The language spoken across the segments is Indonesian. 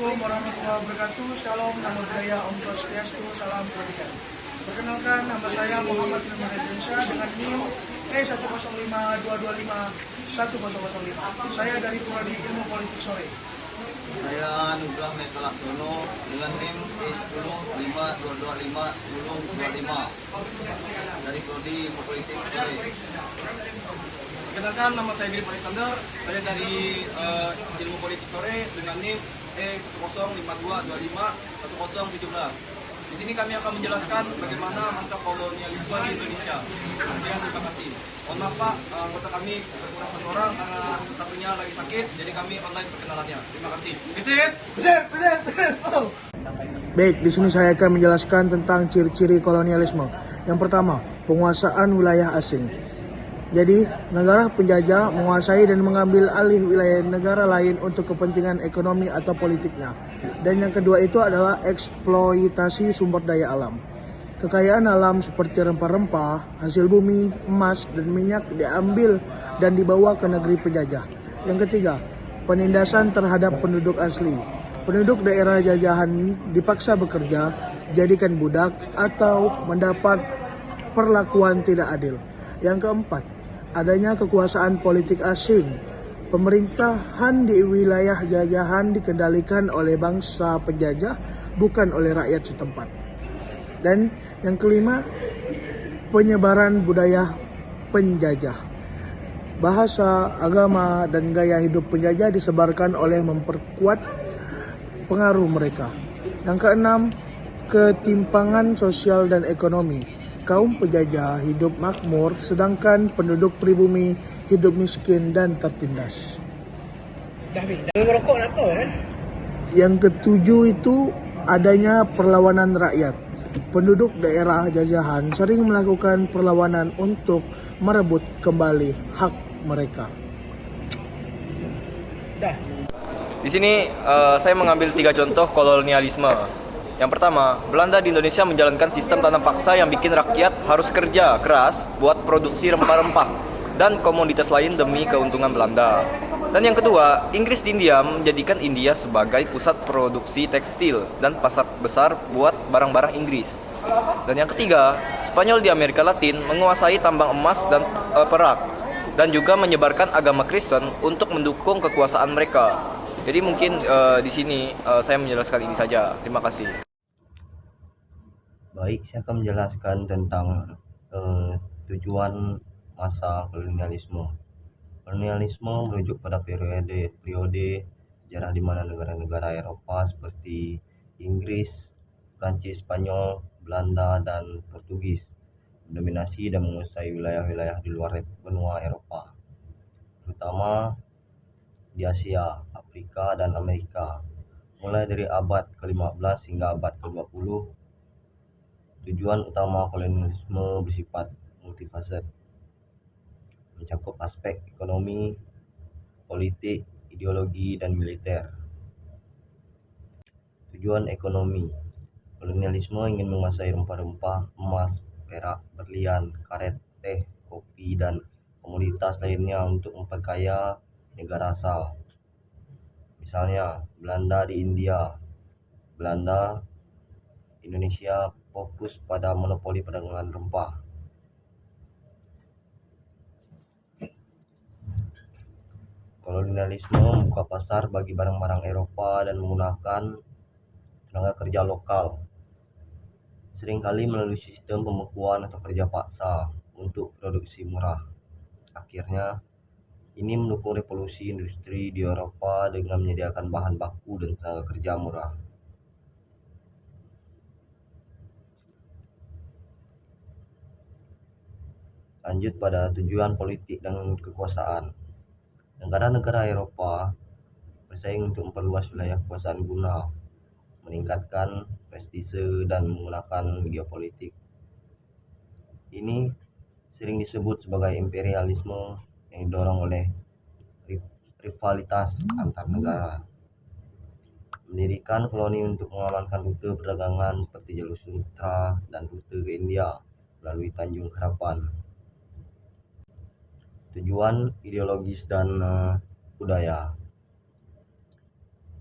Assalamualaikum warahmatullahi wabarakatuh. Shalom, namo buddhaya, Om Swastiastu, salam kebajikan. Perkenalkan, nama saya Muhammad Ilmuddin dengan NIM E10225-10005. Saya dari Prodi Ilmu Politik Sore. Saya Nugrah Meka Laksono dengan NIM E1052251025 dari Prodi Ilmu Politik Sore. Perkenalkan, nama saya Giri Alexander. Saya dari Ilmu Politik Sore dengan NIM E1052251017. Di sini kami akan menjelaskan bagaimana masa kolonialisme di Indonesia. Sekian, terima kasih. Mohon maaf Pak, anggota kami kurang satu orang karena satunya lagi sakit, jadi kami online perkenalannya. Terima kasih. Bisip. Baik, di sini saya akan menjelaskan tentang ciri-ciri kolonialisme. Yang pertama, penguasaan wilayah asing. Jadi, negara penjajah menguasai dan mengambil alih wilayah negara lain untuk kepentingan ekonomi atau politiknya. Dan yang kedua itu adalah eksploitasi sumber daya alam. Kekayaan alam seperti rempah-rempah, hasil bumi, emas, dan minyak diambil dan dibawa ke negeri penjajah. Yang ketiga, penindasan terhadap penduduk asli. Penduduk daerah jajahan dipaksa bekerja, jadikan budak, atau mendapat perlakuan tidak adil. Yang keempat, adanya kekuasaan politik asing. Pemerintahan di wilayah jajahan dikendalikan oleh bangsa penjajah, bukan oleh rakyat setempat. Dan yang kelima, penyebaran budaya penjajah. Bahasa, agama, dan gaya hidup penjajah disebarkan oleh memperkuat pengaruh mereka. Yang keenam, ketimpangan sosial dan ekonomi. Kaum penjajah hidup makmur, sedangkan penduduk pribumi hidup miskin dan tertindas. Yang ketujuh itu adanya perlawanan rakyat. Penduduk daerah jajahan sering melakukan perlawanan untuk merebut kembali hak mereka. Di sini saya mengambil 3 contoh kolonialisme. Yang pertama, Belanda di Indonesia menjalankan sistem tanam paksa yang bikin rakyat harus kerja keras buat produksi rempah-rempah dan komoditas lain demi keuntungan Belanda. Dan yang kedua, Inggris di India menjadikan India sebagai pusat produksi tekstil dan pasar besar buat barang-barang Inggris. Dan yang ketiga, Spanyol di Amerika Latin menguasai tambang emas dan perak dan juga menyebarkan agama Kristen untuk mendukung kekuasaan mereka. Jadi mungkin di sini saya menjelaskan ini saja. Terima kasih. Baik, saya akan menjelaskan tentang tujuan masa kolonialisme. Kolonialisme merujuk pada periode sejarah di mana negara-negara Eropa seperti Inggris, Prancis, Spanyol, Belanda, dan Portugis mendominasi dan menguasai wilayah-wilayah di luar benua Eropa, terutama di Asia, Afrika, dan Amerika. Mulai dari abad ke-15 hingga abad ke-20, tujuan utama kolonialisme bersifat multifaset, mencakup aspek ekonomi, politik, ideologi, dan militer. Tujuan ekonomi, kolonialisme ingin menguasai rempah-rempah, emas, perak, berlian, karet, teh, kopi, dan komoditas lainnya untuk memperkaya negara asal. Misalnya, Belanda di India, Belanda, Indonesia fokus pada monopoli perdagangan rempah. Kolonialisme membuka pasar bagi barang-barang Eropa dan menggunakan tenaga kerja lokal, seringkali melalui sistem pembekuan atau kerja paksa untuk produksi murah. Akhirnya, ini mendukung revolusi industri di Eropa dengan menyediakan bahan baku dan tenaga kerja murah. Lanjut pada tujuan politik dan kekuasaan. Negara-negara Eropa bersaing untuk memperluas wilayah kekuasaan guna meningkatkan prestise dan menggunakan geopolitik. Ini sering disebut sebagai imperialisme yang didorong oleh rivalitas antar negara. Mendirikan koloni untuk mengamankan rute perdagangan seperti jalur Sumatera dan rute ke India melalui Tanjung Harapan. Tujuan ideologis dan budaya.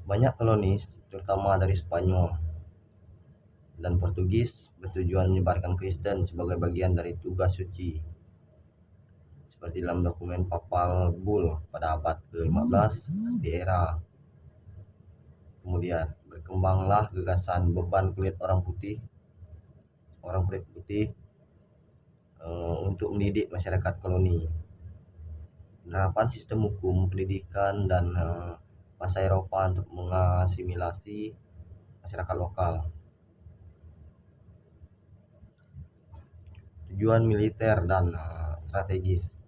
Banyak kolonis, terutama dari Spanyol dan Portugis, bertujuan menyebarkan Kristen sebagai bagian dari tugas suci, seperti dalam dokumen Papal Bull pada abad ke-15 di era. Kemudian berkembanglah gagasan beban orang kulit putih untuk mendidik masyarakat koloni. Penerapan sistem hukum, pendidikan, dan bahasa Eropa untuk mengasimilasi masyarakat lokal. Tujuan militer dan strategis.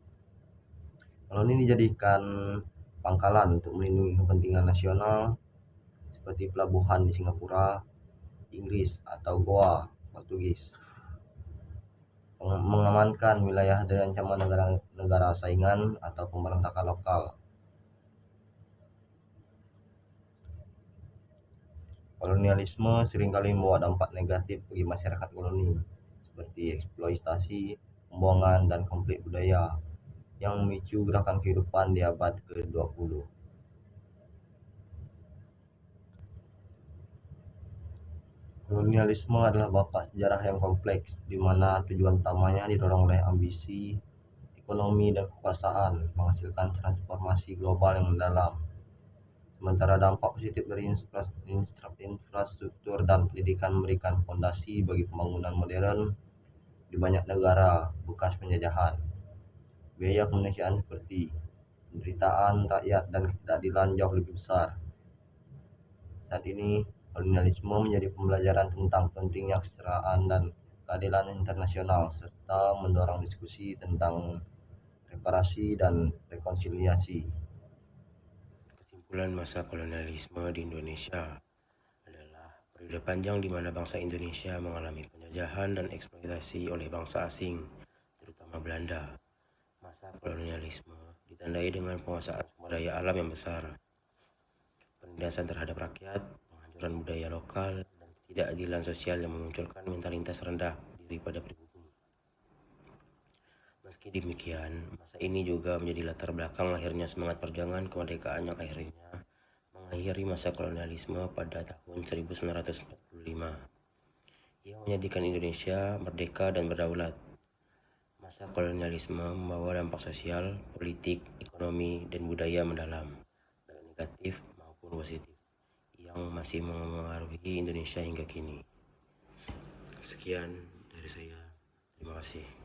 Koloni dijadikan pangkalan untuk melindungi kepentingan nasional seperti pelabuhan di Singapura, Inggris, atau Goa, Portugis. Mengamankan wilayah dari ancaman negara saingan atau pemberontakan lokal. Kolonialisme seringkali membawa dampak negatif bagi masyarakat koloni, seperti eksploitasi, pembuangan, dan konflik budaya yang memicu gerakan kehidupan di abad ke-20. Kolonialisme adalah bapak sejarah yang kompleks, di mana tujuan utamanya didorong oleh ambisi, ekonomi, dan kekuasaan, menghasilkan transformasi global yang mendalam. Sementara dampak positif dari infrastruktur dan pendidikan memberikan fondasi bagi pembangunan modern di banyak negara bekas penjajahan. Biaya kemanusiaan seperti penderitaan rakyat dan ketidakadilan jauh lebih besar. Saat ini, kolonialisme menjadi pembelajaran tentang pentingnya kesetaraan dan keadilan internasional, serta mendorong diskusi tentang reparasi dan rekonsiliasi. Kesimpulan masa kolonialisme di Indonesia adalah periode panjang di mana bangsa Indonesia mengalami penjajahan dan eksploitasi oleh bangsa asing, terutama Belanda. Masa kolonialisme ditandai dengan penguasaan sumber daya alam yang besar, penindasan terhadap rakyat, penghancuran budaya lokal, dan ketidakadilan sosial yang memunculkan mentalitas rendah diri pada pribumi. Meski demikian, masa ini juga menjadi latar belakang lahirnya semangat perjuangan kemerdekaan yang akhirnya mengakhiri masa kolonialisme pada tahun 1945 yang menjadikan Indonesia merdeka dan berdaulat. Masa kolonialisme membawa dampak sosial, politik, ekonomi, dan budaya mendalam, baik negatif maupun positif, yang masih mengaruhi Indonesia hingga kini. Sekian dari saya. Terima kasih.